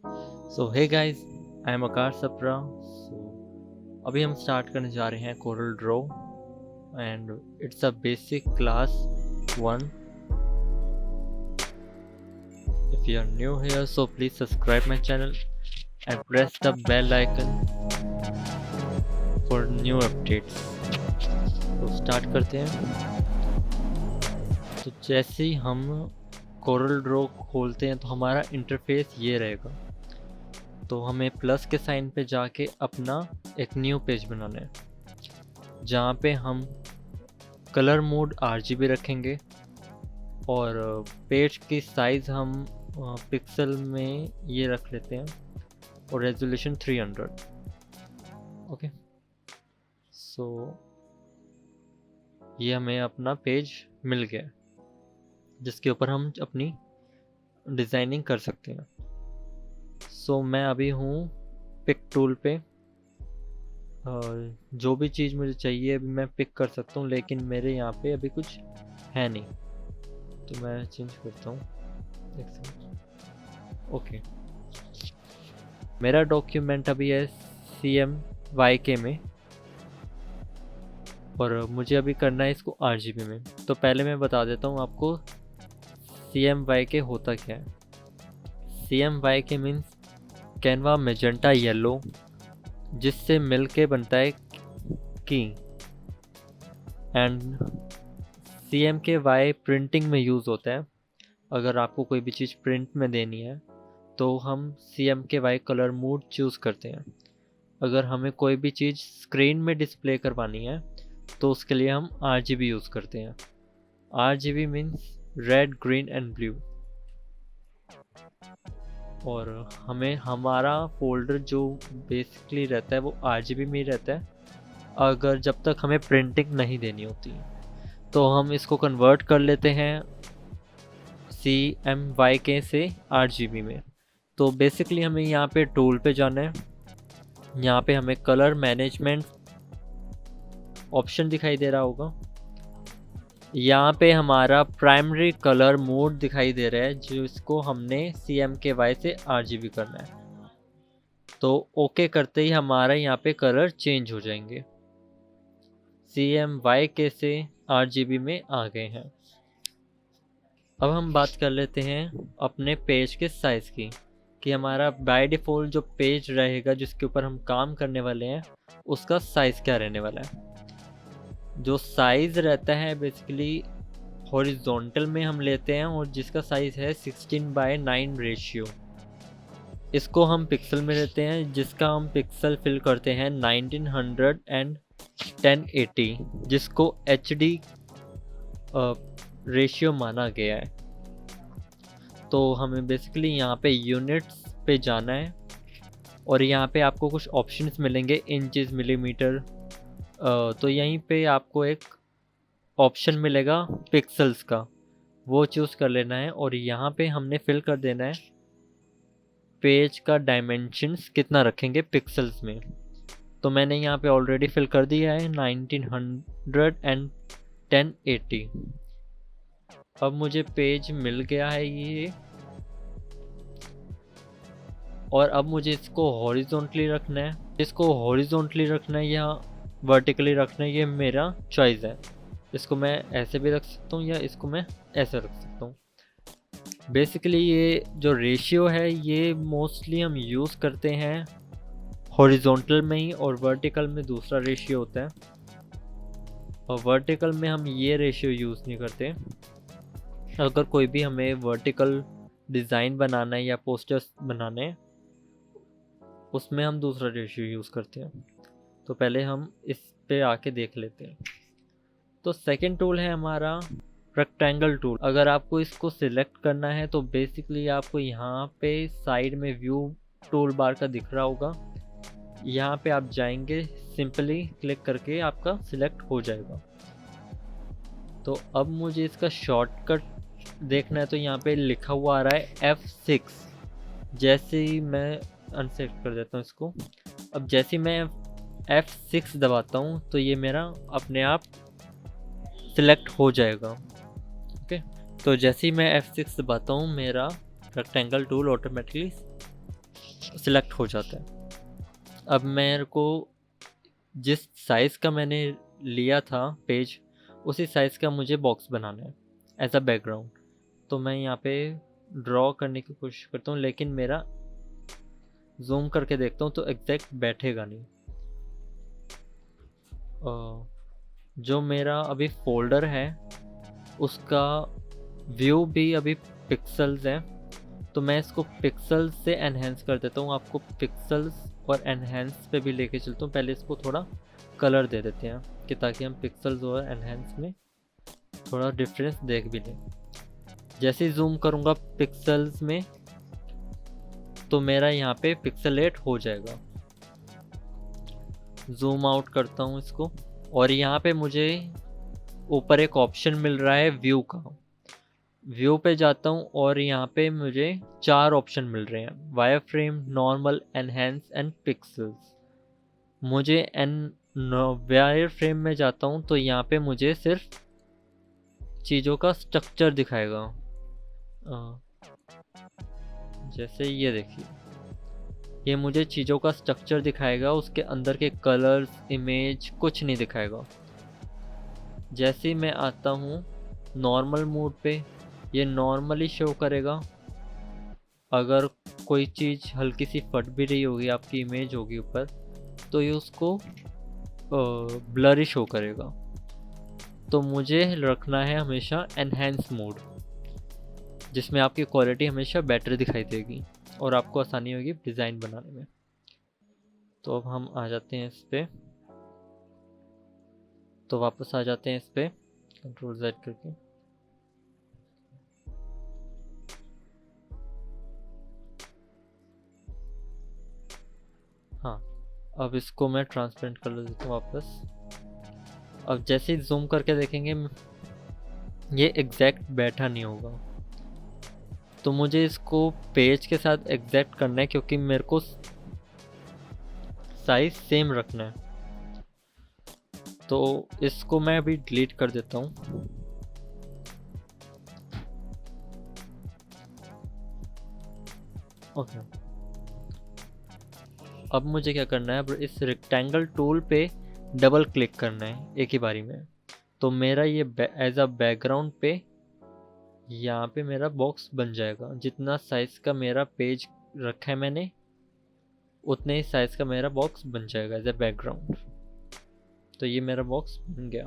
So hey guys, I am Aakash Sapra. So अभी हम start करने जा रहे हैं Corel Draw and it's a basic class 1। If you are new here so please subscribe my channel and press the bell icon for new updates. तो start करते हैं। तो जैसे ही हम कोरल ड्रॉ खोलते हैं तो हमारा इंटरफेस ये रहेगा। तो हमें प्लस के साइन पे जाके अपना एक न्यू पेज बनाना है, जहाँ पे हम कलर मोड RGB रखेंगे और पेज की साइज़ हम पिक्सल में ये रख लेते हैं और रेजोल्यूशन 300। ओके, सो ये हमें अपना पेज मिल गया जिसके ऊपर हम अपनी डिज़ाइनिंग कर सकते हैं। सो मैं अभी हूँ पिक टूल पे। जो भी चीज़ मुझे चाहिए अभी मैं पिक कर सकता हूँ, लेकिन मेरे यहाँ पे अभी कुछ है नहीं, तो मैं चेंज करता हूँ। एक सेकंड। ओके, मेरा डॉक्यूमेंट अभी है CMYK में और मुझे अभी करना है इसको RGB में। तो पहले मैं बता देता हूँ आपको CMYK होता क्या है। CMYK means Canva magenta yellow, जिससे मिलके बनता है की। एंड CMYK प्रिंटिंग में यूज़ होता है। अगर आपको कोई भी चीज़ प्रिंट में देनी है तो हम CMYK कलर मोड चूज़ करते हैं। अगर हमें कोई भी चीज़ स्क्रीन में डिस्प्ले करवानी है तो उसके लिए हम RGB यूज़ करते हैं। RGB means red, green and blue. और हमें हमारा फोल्डर जो बेसिकली रहता है वो RGB में ही रहता है, अगर जब तक हमें प्रिंटिंग नहीं देनी होती। तो हम इसको कन्वर्ट कर लेते हैं CMYK से RGB में। तो बेसिकली हमें यहाँ पे टूल पे जाना है। यहाँ पे हमें कलर मैनेजमेंट ऑप्शन दिखाई दे रहा होगा। यहाँ पे हमारा प्राइमरी कलर मोड दिखाई दे रहा है, जिसको हमने CMYK से RGB करना है। तो ओके करते ही हमारा यहाँ पे कलर चेंज हो जाएंगे, CMYK से RGB में आ गए हैं। अब हम बात कर लेते हैं अपने पेज के साइज़ की, कि हमारा बाय डिफ़ॉल्ट जो पेज रहेगा जिसके ऊपर हम काम करने वाले हैं उसका साइज़ क्या रहने वाला है। जो साइज़ रहता है बेसिकली हॉरिजॉन्टल में हम लेते हैं और जिसका साइज़ है 16:9 रेशियो। इसको हम पिक्सल में लेते हैं, जिसका हम पिक्सल फिल करते हैं 1900 एंड 1080, जिसको HD रेशियो माना गया है। तो हमें बेसिकली यहाँ पे यूनिट्स पे जाना है और यहाँ पे आपको कुछ ऑप्शंस मिलेंगे, इंचेस, मिलीमीटर। तो यहीं पे आपको एक ऑप्शन मिलेगा पिक्सल्स का, वो चूज़ कर लेना है और यहाँ पे हमने फिल कर देना है पेज का डायमेंशंस कितना रखेंगे पिक्सल्स में। तो मैंने यहाँ पे ऑलरेडी फिल कर दिया है 1900 एंड 1080। अब मुझे पेज मिल गया है ये, और अब मुझे इसको हॉरिजॉन्टली रखना है। इसको हॉरिजॉन्टली रखना है या वर्टिकली रखना है, ये मेरा चॉइस है। इसको मैं ऐसे भी रख सकता हूँ या इसको मैं ऐसे रख सकता हूँ। बेसिकली ये जो रेशियो है ये मोस्टली हम यूज़ करते हैं हॉरिजॉन्टल में ही, और वर्टिकल में दूसरा रेशियो होता है। और वर्टिकल में हम ये रेशियो यूज़ नहीं करते। अगर कोई भी हमें वर्टिकल डिज़ाइन बनाना है या पोस्टर्स बनाने हैं उसमें हम दूसरा रेशियो यूज़ करते हैं। तो पहले हम इस पे आके देख लेते हैं। तो सेकंड टूल है हमारा रेक्टेंगल टूल। अगर आपको इसको सिलेक्ट करना है तो बेसिकली आपको यहाँ पे साइड में व्यू टूल बार का दिख रहा होगा, यहाँ पे आप जाएंगे, सिंपली क्लिक करके आपका सिलेक्ट हो जाएगा। तो अब मुझे इसका शॉर्टकट देखना है, तो यहाँ पे लिखा हुआ आ रहा है F6। जैसे ही मैं अनसेलेक्ट कर देता हूँ इसको, अब जैसे ही मैं F6 दबाता हूँ तो ये मेरा अपने आप सिलेक्ट हो जाएगा। ओके, तो जैसे ही मैं F6 दबाता हूँ मेरा रेक्टेंगल टूल ऑटोमेटिकली सिलेक्ट हो जाता है। अब मेरे को जिस साइज़ का मैंने लिया था पेज, उसी साइज़ का मुझे बॉक्स बनाना है एज अ बैकग्राउंड। तो मैं यहाँ पे ड्रॉ करने की कोशिश करता हूँ, लेकिन मेरा जूम करके देखता हूँ तो एग्जैक्ट बैठेगा नहीं। जो मेरा अभी फोल्डर है उसका व्यू भी अभी पिक्सल्स है, तो मैं इसको पिक्सल्स से एनहेंस कर देता हूँ। आपको पिक्सल्स और एनहेंस पे भी लेके चलता हूँ। पहले इसको थोड़ा कलर दे देते हैं कि ताकि हम पिक्सल्स और एनहेंस में थोड़ा डिफरेंस देख भी लें। जैसे ही जूम करूँगा पिक्सल्स में तो मेरा यहाँ पे पिक्सलेट हो जाएगा। जूम आउट करता हूँ इसको, और यहाँ पे मुझे ऊपर एक ऑप्शन मिल रहा है व्यू का। व्यू पे जाता हूँ और यहाँ पे मुझे 4 ऑप्शन मिल रहे हैं, wire frame, normal, enhance and pixels. मुझे वायर फ्रेम में जाता हूँ तो यहाँ पे मुझे सिर्फ चीज़ों का स्ट्रक्चर दिखाएगा। जैसे ये देखिए, ये मुझे चीज़ों का स्ट्रक्चर दिखाएगा, उसके अंदर के कलर्स, इमेज कुछ नहीं दिखाएगा। जैसे ही मैं आता हूँ नॉर्मल मोड पे, ये नॉर्मली शो करेगा। अगर कोई चीज़ हल्की सी फट भी रही होगी, आपकी इमेज होगी ऊपर, तो ये उसको ब्लरी शो करेगा। तो मुझे रखना है हमेशा एनहेंस मोड, जिसमें आपकी क्वालिटी हमेशा बेटर दिखाई देगी और आपको आसानी होगी डिज़ाइन बनाने में। तो अब हम आ जाते हैं इस पे, तो वापस आ जाते हैं इस पे कंट्रोल Z करके। हाँ, अब इसको मैं ट्रांसपेरेंट कर देता हूँ वापस। अब जैसे ही जूम करके देखेंगे ये एग्जैक्ट बैठा नहीं होगा, तो मुझे इसको पेज के साथ एग्जैक्ट करना है, क्योंकि मेरे को साइज सेम रखना है। तो इसको मैं अभी डिलीट कर देता हूँ। ओके, अब मुझे क्या करना है, अब इस रेक्टेंगल टूल पे डबल क्लिक करना है एक ही बारी में। तो मेरा ये एज अ बैकग्राउंड पे यहाँ पे मेरा बॉक्स बन जाएगा। जितना साइज का मेरा पेज रखा है मैंने, उतने ही साइज का मेरा बॉक्स बन जाएगा एज अ बैकग्राउंड। तो ये मेरा बॉक्स बन गया।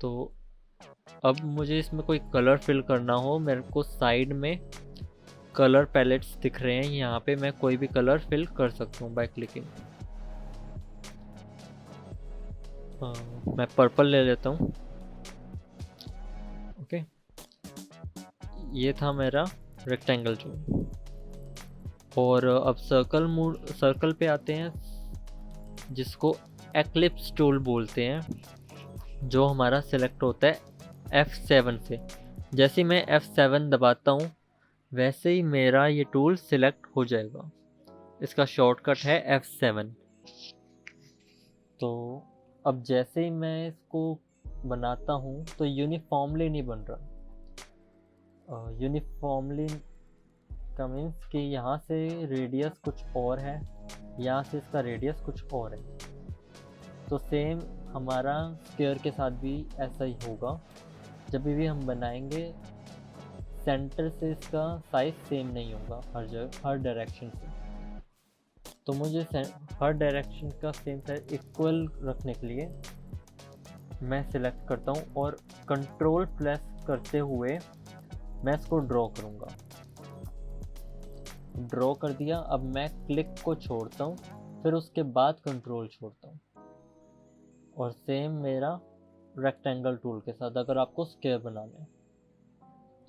तो अब मुझे इसमें कोई कलर फिल करना हो, मेरे को साइड में कलर पैलेट्स दिख रहे हैं, यहाँ पे मैं कोई भी कलर फिल कर सकता हूँ बाय क्लिकिंग। मैं पर्पल ले लेता हूँ। ओके, ये था मेरा रेक्टेंगल टूल। और अब सर्कल पे आते हैं, जिसको एक्लिप्स टूल बोलते हैं, जो हमारा सिलेक्ट होता है F7 से। जैसे मैं F7 दबाता हूँ वैसे ही मेरा ये टूल सिलेक्ट हो जाएगा। इसका शॉर्टकट है F7। तो अब जैसे ही मैं इसको बनाता हूँ तो यूनिफॉर्मली नहीं बन रहा। यूनिफॉर्मली का मीन्स कि यहाँ से रेडियस कुछ और है, यहाँ से इसका रेडियस कुछ और है। तो सेम हमारा स्क्वायर के साथ भी ऐसा ही होगा। जब भी हम बनाएंगे सेंटर से इसका साइज सेम नहीं होगा हर जगह, हर डायरेक्शन से। तो मुझे हर डायरेक्शन का सेम साइज इक्वल रखने के लिए मैं सिलेक्ट करता हूँ और कंट्रोल प्रेस करते हुए मैं इसको ड्रॉ करूँगा। ड्रॉ कर दिया, अब मैं क्लिक को छोड़ता हूँ, फिर उसके बाद कंट्रोल छोड़ता हूँ। और सेम मेरा रेक्टेंगल टूल के साथ, अगर आपको स्क्वायर बनाना है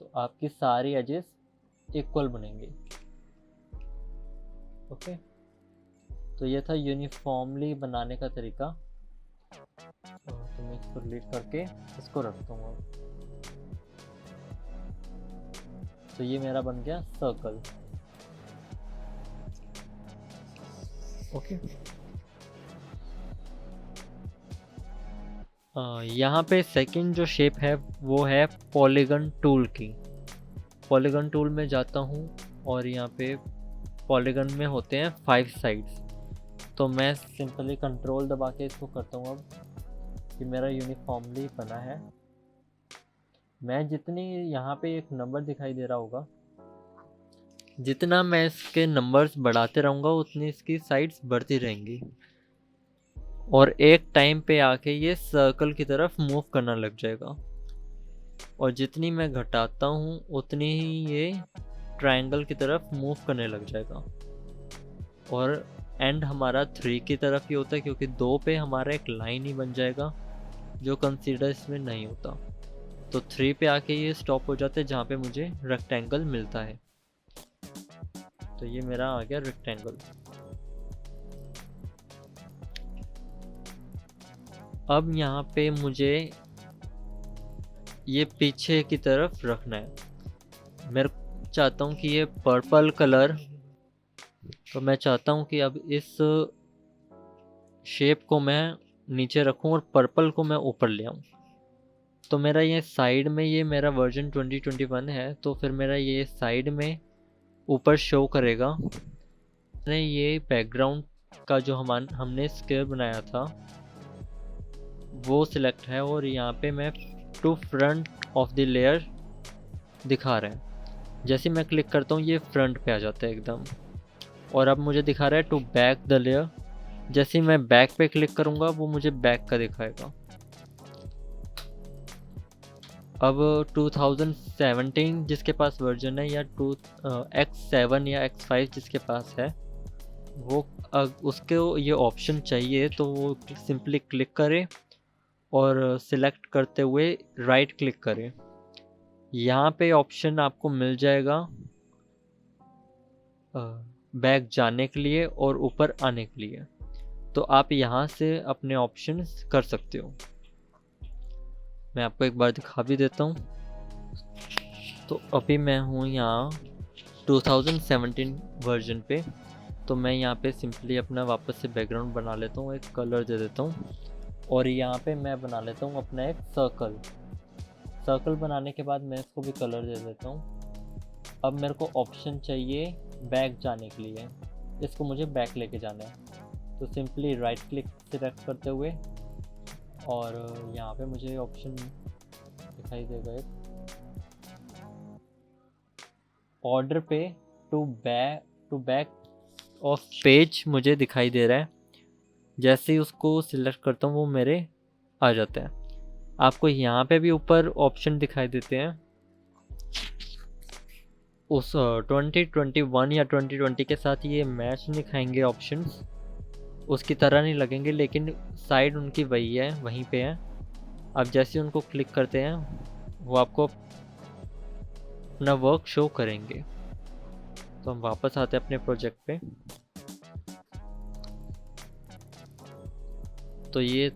तो आपकी सारी एजेस इक्वल बनेंगे। ओके, तो ये था यूनिफॉर्मली बनाने का तरीका। तो मैं इसको डिलीट करके इसको रखता हूँ। तो ये मेरा बन गया सर्कल। ओके, यहाँ पे सेकंड जो शेप है वो है पॉलीगन टूल की। पॉलीगन टूल में जाता हूँ और यहाँ पे पॉलीगन में होते हैं 5 साइड्स। तो मैं सिंपली कंट्रोल दबा के इसको करता हूँ अब कि मेरा यूनिफॉर्मली बना है। मैं जितनी यहाँ पे एक नंबर दिखाई दे रहा होगा, जितना मैं इसके नंबर्स बढ़ाते रहूँगा उतनी इसकी साइड्स बढ़ती रहेंगी और एक टाइम पे आके ये सर्कल की तरफ मूव करना लग जाएगा। और जितनी मैं घटाता हूँ उतनी ही ये ट्रायंगल की तरफ मूव करने लग जाएगा। और एंड हमारा 3 की तरफ ही होता है क्योंकि 2 पे हमारा एक लाइन ही बन जाएगा जो कंसीडर इसमें नहीं होता। तो 3 पे आके ये स्टॉप हो जाते हैं जहाँ पे मुझे रेक्टेंगल मिलता है। तो ये मेरा आ गया रेक्टेंगल। अब यहाँ पे मुझे ये पीछे की तरफ रखना है। मैं चाहता हूँ कि ये पर्पल कलर, तो मैं चाहता हूँ कि अब इस शेप को मैं नीचे रखूँ और पर्पल को मैं ऊपर ले आऊँ। तो मेरा ये साइड में, ये मेरा वर्जन 2021 है, तो फिर मेरा ये साइड में ऊपर शो करेगा। ये बैकग्राउंड का जो हमने स्क्वायर बनाया था वो सिलेक्ट है और यहाँ पे मैं to front of the layer दिखा रहे हैं। जैसे मैं क्लिक करता हूँ ये फ्रंट पे आ जाता है एकदम। और अब मुझे दिखा रहा है टू बैक द लेयर। जैसे मैं बैक पे क्लिक करूँगा वो मुझे बैक का दिखाएगा। अब 2017 जिसके पास वर्जन है या X7 या X5 जिसके पास है वो उसके ये ऑप्शन चाहिए तो वो सिंपली क्लिक करे और सिलेक्ट करते हुए राइट क्लिक करें। यहाँ पे ऑप्शन आपको मिल जाएगा बैक जाने के लिए और ऊपर आने के लिए। तो आप यहाँ से अपने ऑप्शंस कर सकते हो। मैं आपको एक बार दिखा भी देता हूँ। तो अभी मैं हूँ यहाँ 2017 वर्जन पे। तो मैं यहाँ पे सिंपली अपना वापस से बैकग्राउंड बना लेता हूँ, एक कलर दे देता हूँ और यहाँ पे मैं बना लेता हूँ अपना एक सर्कल बनाने के बाद मैं इसको भी कलर दे देता हूँ। अब मेरे को ऑप्शन चाहिए बैक जाने के लिए, इसको मुझे बैक लेके जाना है। तो सिंपली राइट क्लिक सिलेक्ट करते हुए और यहाँ पे मुझे ऑप्शन दिखाई देगा एक ऑर्डर पे टू बैक ऑफ पेज मुझे दिखाई दे रहा है। जैसे ही उसको सिलेक्ट करता हूँ वो मेरे आ जाता है। आपको यहाँ पे भी ऊपर ऑप्शन दिखाई देते हैं उस 2021 या 2020 के साथ ये मैच नहीं खाएंगे ऑप्शंस, उसकी तरह नहीं लगेंगे, लेकिन साइड उनकी वही है, वहीं पे है। अब जैसे उनको क्लिक करते हैं वो आपको अपना वर्क शो करेंगे। तो हम वापस आते हैं अपने प्रोजेक्ट पे। तो ये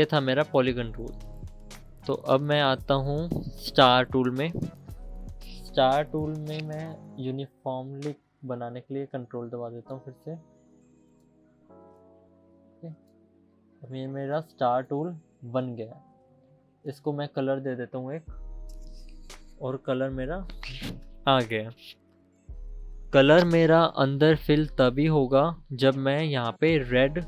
था मेरा पॉलीगन टूल। तो अब मैं आता हूँ स्टार टूल में। स्टार टूल में मैं यूनिफॉर्मली बनाने के लिए कंट्रोल दबा देता हूँ फिर से। अब ये मेरा स्टार टूल बन गया। इसको मैं कलर दे देता हूँ एक, और कलर मेरा आ गया। कलर मेरा अंदर फिल तभी होगा जब मैं यहाँ पे रेड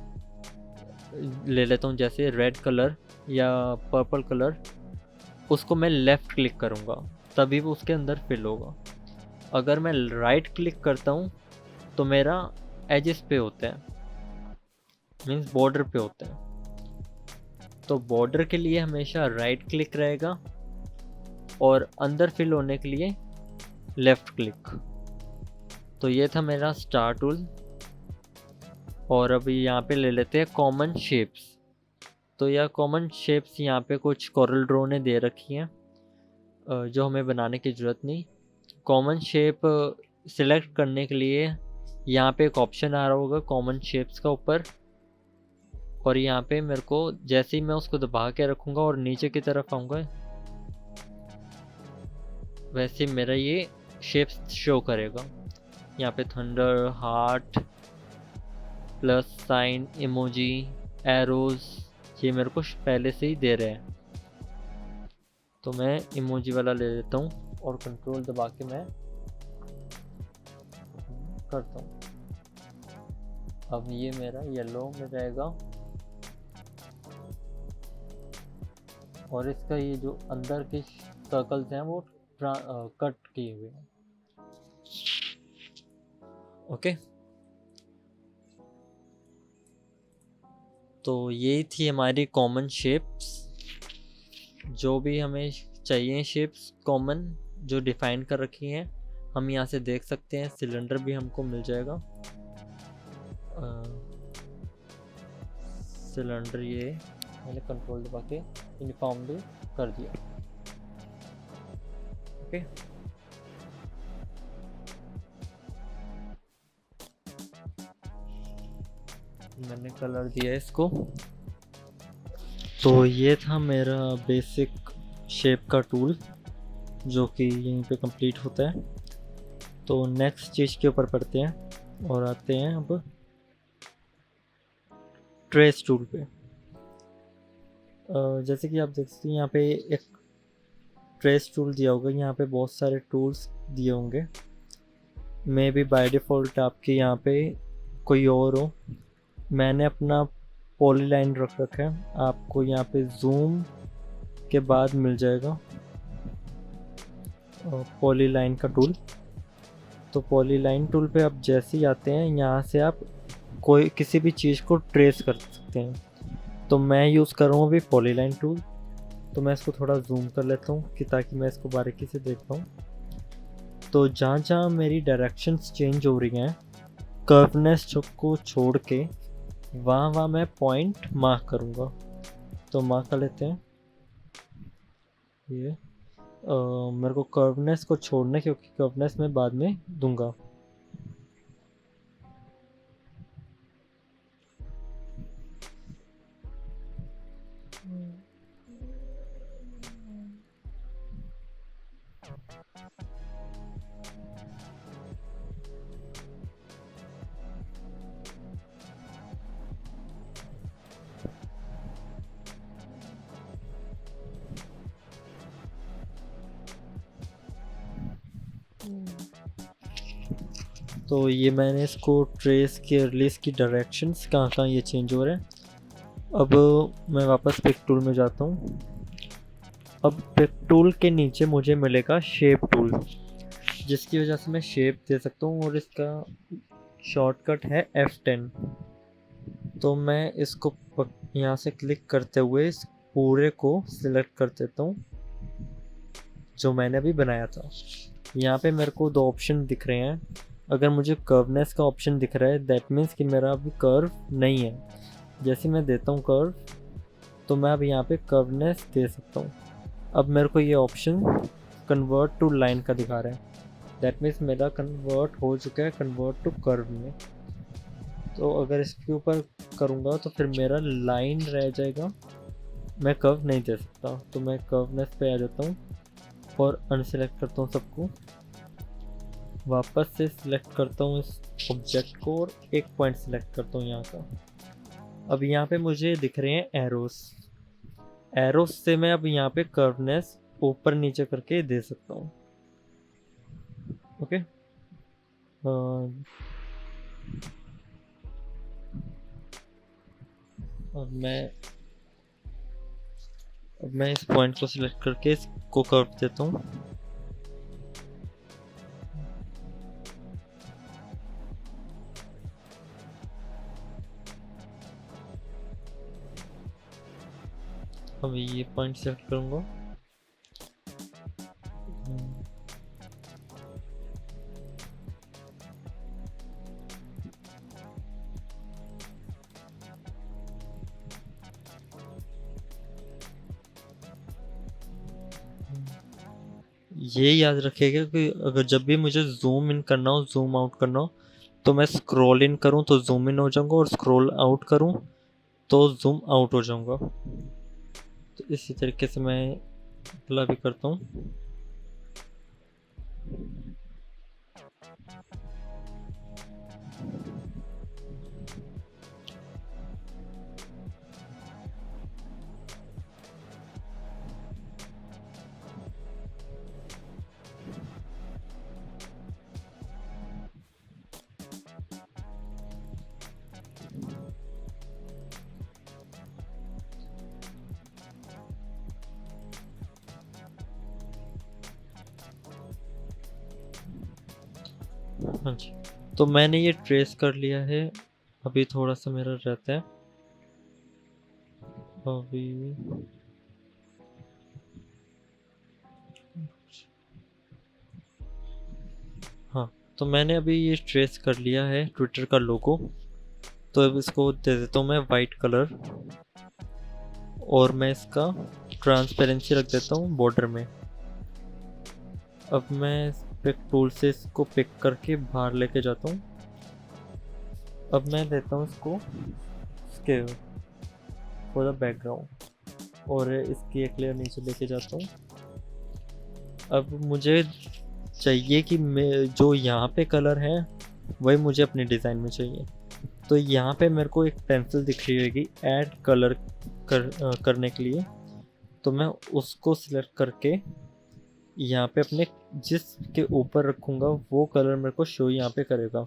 ले लेता हूँ, जैसे रेड कलर या पर्पल कलर, उसको मैं लेफ़्ट क्लिक करूँगा तभी वो उसके अंदर फिल होगा। अगर मैं राइट क्लिक करता हूँ तो मेरा एजेस पे होता है, मीन्स बॉर्डर पे होता है। तो बॉर्डर के लिए हमेशा राइट क्लिक रहेगा और अंदर फिल होने के लिए लेफ़्ट क्लिक। तो ये था मेरा स्टार टूल। और अभी यहाँ पे ले लेते हैं कॉमन शेप्स। तो यह कॉमन शेप्स यहाँ पे कुछ कोरल ड्रॉ ने दे रखी हैं जो हमें बनाने की ज़रूरत नहीं। कॉमन शेप सिलेक्ट करने के लिए यहाँ पे एक ऑप्शन आ रहा होगा कॉमन शेप्स का ऊपर, और यहाँ पे मेरे को जैसे ही मैं उसको दबा के रखूँगा और नीचे की तरफ आऊँगा वैसे मेरा ये शेप्स शो करेगा। यहाँ पे thunder, heart, plus sign, emoji, arrows, ये मेरे को पहले से ही दे रहे हैं। तो मैं इमोजी वाला ले लेता हूँ और कंट्रोल दबा के मैं करता हूँ। अब ये मेरा येलो में रहेगा और इसका ये जो अंदर के सर्कल्स हैं वो कट किए हुए हैं। ओके, तो यही थी हमारी कॉमन शेप्स। जो भी हमें चाहिए शेप्स कॉमन जो डिफाइन कर रखी हैं हम यहाँ से देख सकते हैं। सिलेंडर भी हमको मिल जाएगा। सिलेंडर ये मैंने कंट्रोल दबा के यूनिफॉर्म भी कर दिया। ओके, मैंने कलर दिया इसको। तो ये था मेरा बेसिक शेप का टूल जो कि यहीं पे कंप्लीट होता है। तो नेक्स्ट चीज़ के ऊपर पढ़ते हैं और आते हैं अब ट्रेस टूल पे। जैसे कि आप देख सकते हैं यहाँ पे एक ट्रेस टूल दिया होगा। यहाँ पे बहुत सारे टूल्स दिए होंगे। मे बी बाय डिफ़ॉल्ट आपके यहाँ पे कोई और हो। मैंने अपना पॉलीलाइन रख रखा है। आपको यहाँ पे जूम के बाद मिल जाएगा पॉलीलाइन का टूल। तो पॉलीलाइन टूल पे आप जैसे ही आते हैं यहाँ से आप कोई किसी भी चीज़ को ट्रेस कर सकते हैं। तो मैं यूज़ कर रहा हूँ अभी पॉलीलाइन टूल। तो मैं इसको थोड़ा जूम कर लेता हूँ कि ताकि मैं इसको बारीकी से देख पाऊँ। तो जहाँ जहाँ मेरी डायरेक्शंस चेंज हो रही हैं कर्वनेस को छोड़ के वहाँ मैं पॉइंट मार्क करूँगा। तो मार्क कर लेते हैं ये। मेरे को कर्वनेस को छोड़ना क्योंकि कर्वनेस मैं बाद में दूंगा। तो ये मैंने इसको ट्रेस के रिलीज की डायरेक्शंस कहाँ कहाँ ये चेंज हो रहे हैं। अब मैं वापस पिक टूल में जाता हूँ। अब पिक टूल के नीचे मुझे मिलेगा शेप टूल जिसकी वजह से मैं शेप दे सकता हूँ और इसका शॉर्टकट है F10। तो मैं इसको यहाँ से क्लिक करते हुए इस पूरे को सिलेक्ट कर देता हूँ जो मैंने अभी बनाया था। यहाँ पे मेरे को दो ऑप्शन दिख रहे हैं। अगर मुझे कर्वनेस का ऑप्शन दिख रहा है दैट मीन्स कि मेरा अभी कर्व नहीं है। जैसे मैं देता हूँ कर्व तो मैं अब यहाँ पे कर्वनेस दे सकता हूँ। अब मेरे को ये ऑप्शन कन्वर्ट टू लाइन का दिखा रहा है। दैट मीन्स मेरा कन्वर्ट हो चुका है कन्वर्ट टू कर्व में। तो अगर इसके ऊपर करूँगा तो फिर मेरा लाइन रह जाएगा। मैं कर्व नहीं दे सकता। तो मैं कर्वनेस पे आ जाता हूँ और अनसेलेक्ट करता हूँ सबको। वापस से सिलेक्ट करता हूँ इस ऑब्जेक्ट को और एक पॉइंट सिलेक्ट करता हूँ यहाँ का। अब यहाँ पे मुझे दिख रहे हैं एरोस। एरोस से मैं अब यहाँ पे कर्वनेस ऊपर नीचे करके दे सकता हूँ। ओके, अब मैं इस पॉइंट को सिलेक्ट करके इसको कर्व देता हूँ। अब ये पॉइंट सेलेक्ट करूँगा। ये याद रखिएगा कि अगर जब भी मुझे जूम इन करना हो जूम आउट करना हो तो मैं स्क्रॉल इन करूँ तो जूम इन हो जाऊँगा और स्क्रॉल आउट करूँ तो जूम आउट हो जाऊँगा। तो इसी तरीके से मैं अगला भी करता हूँ। हाँ जी, तो मैंने ये ट्रेस कर लिया है। अभी थोड़ा सा मेरा रहता है अभी। हाँ, तो मैंने अभी ये ट्रेस कर लिया है ट्विटर का लोगो। तो अब इसको दे देता हूँ मैं वाइट कलर, और मैं इसका ट्रांसपेरेंसी रख देता हूँ बॉर्डर में। अब मैं पिक टूल से इसको पिक करके बाहर लेके जाता हूँ। अब मैं देता हूँ इसको स्केल फॉर द बैकग्राउंड, और इसकी एक लेयर नीचे लेके जाता हूँ। अब मुझे चाहिए कि मैं जो यहाँ पे कलर है वही मुझे अपने डिज़ाइन में चाहिए। तो यहाँ पे मेरे को एक पेंसिल दिख रही होगी ऐड कलर करने के लिए। तो मैं उसको सिलेक्ट करके यहाँ पे अपने जिसके ऊपर रखूँगा वो कलर मेरे को शो यहाँ पे करेगा,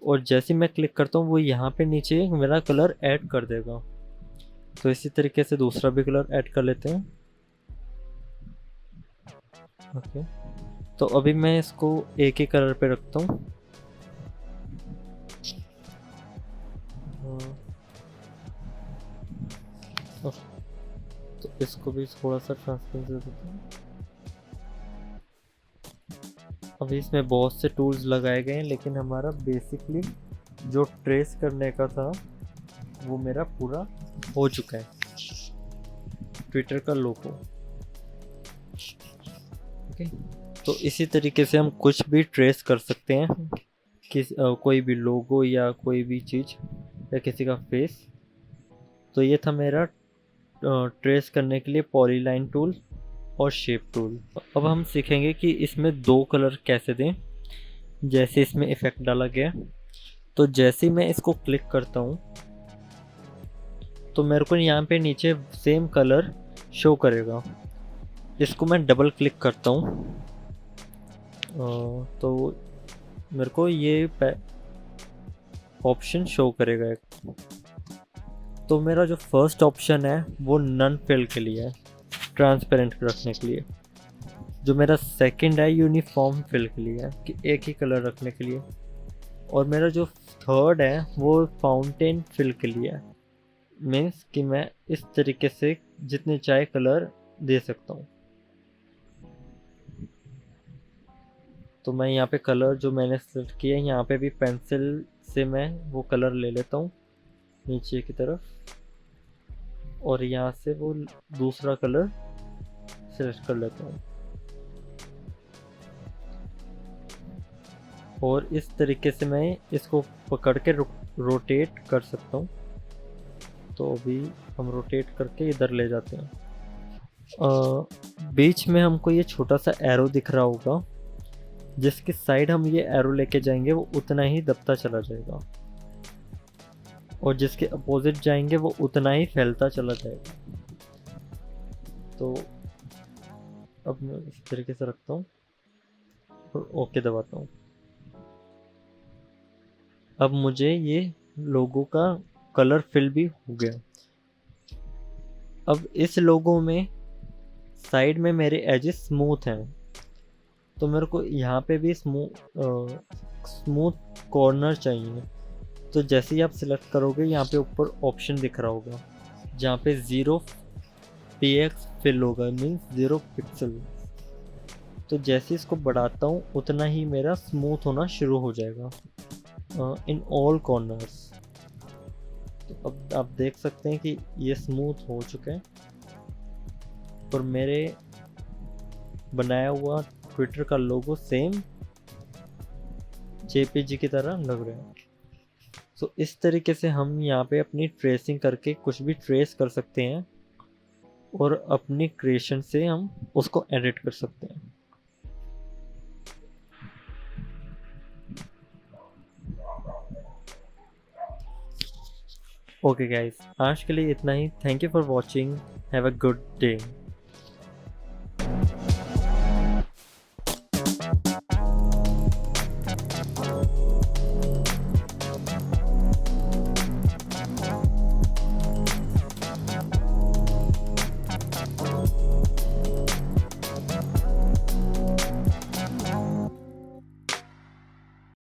और जैसे मैं क्लिक करता हूँ वो यहाँ पे नीचे मेरा कलर ऐड कर देगा। तो इसी तरीके से दूसरा भी कलर ऐड कर लेते हैं। ओके, तो अभी मैं इसको एक ही कलर पे रखता हूँ। तो इसको भी थोड़ा सा ट्रांसपेरेंसी दे देता हूँ। अभी इसमें बहुत से टूल्स लगाए गए हैं, लेकिन हमारा बेसिकली जो ट्रेस करने का था वो मेरा पूरा हो चुका है, ट्विटर का लोगो। ओके, तो इसी तरीके से हम कुछ भी ट्रेस कर सकते हैं, कोई भी लोगो या कोई भी चीज़ या किसी का फेस। तो ये था मेरा ट्रेस करने के लिए पॉलीलाइन टूल और शेप टूल। अब हम सीखेंगे कि इसमें दो कलर कैसे दें। जैसे इसमें इफेक्ट डाला गया, तो जैसे ही मैं इसको क्लिक करता हूँ तो मेरे को यहाँ पे नीचे सेम कलर शो करेगा। इसको मैं डबल क्लिक करता हूँ तो मेरे को ये ऑप्शन शो करेगा एक। तो मेरा जो फर्स्ट ऑप्शन है वो नन फिल के लिए है, ट्रांसपेरेंट रखने के लिए। जो मेरा सेकंड है यूनिफॉर्म फिल के लिए है, कि एक ही कलर रखने के लिए। और मेरा जो थर्ड है वो फाउंटेन फिल के लिए है, मीन्स कि मैं इस तरीके से जितने चाहे कलर दे सकता हूँ। तो मैं यहाँ पे कलर जो मैंने सेलेक्ट किया है, यहाँ पे भी पेंसिल से मैं वो कलर ले लेता हूँ नीचे की तरफ, और यहाँ से वो दूसरा कलर सेलेक्ट कर लेता हूँ। और इस तरीके से मैं इसको पकड़ के रोटेट कर सकता हूँ। तो अभी हम रोटेट करके इधर ले जाते हैं। बीच में हमको ये छोटा सा एरो दिख रहा होगा, जिसकी साइड हम ये एरो लेके जाएंगे वो उतना ही दबता चला जाएगा, और जिसके अपोजिट जाएंगे वो उतना ही फैलता चला जाएगा। तो अब मैं इस तरीके से रखता हूँ और ओके दबाता हूँ। अब मुझे ये लोगो का कलर फिल भी हो गया। अब इस लोगो में साइड में मेरे एजेस स्मूथ हैं, तो मेरे को यहाँ पे भी स्मूथ कॉर्नर चाहिए। तो जैसे ही आप सिलेक्ट करोगे यहाँ पे ऊपर ऑप्शन दिख रहा होगा जहाँ पे 0 px फिल होगा, मीन्स 0 पिक्सल। तो जैसे इसको बढ़ाता हूँ उतना ही मेरा स्मूथ होना शुरू हो जाएगा इन ऑल कॉर्नर्स। तो अब आप देख सकते हैं कि ये स्मूथ हो चुका है, और मेरे बनाया हुआ ट्विटर का लोगो सेम जेपीजी की तरह लग रहा है। तो इस तरीके से हम यहाँ पे अपनी ट्रेसिंग करके कुछ भी ट्रेस कर सकते हैं, और अपनी क्रिएशन से हम उसको एडिट कर सकते हैं। ओके गाइस, आज के लिए इतना ही। Thank you for watching. Have a good day.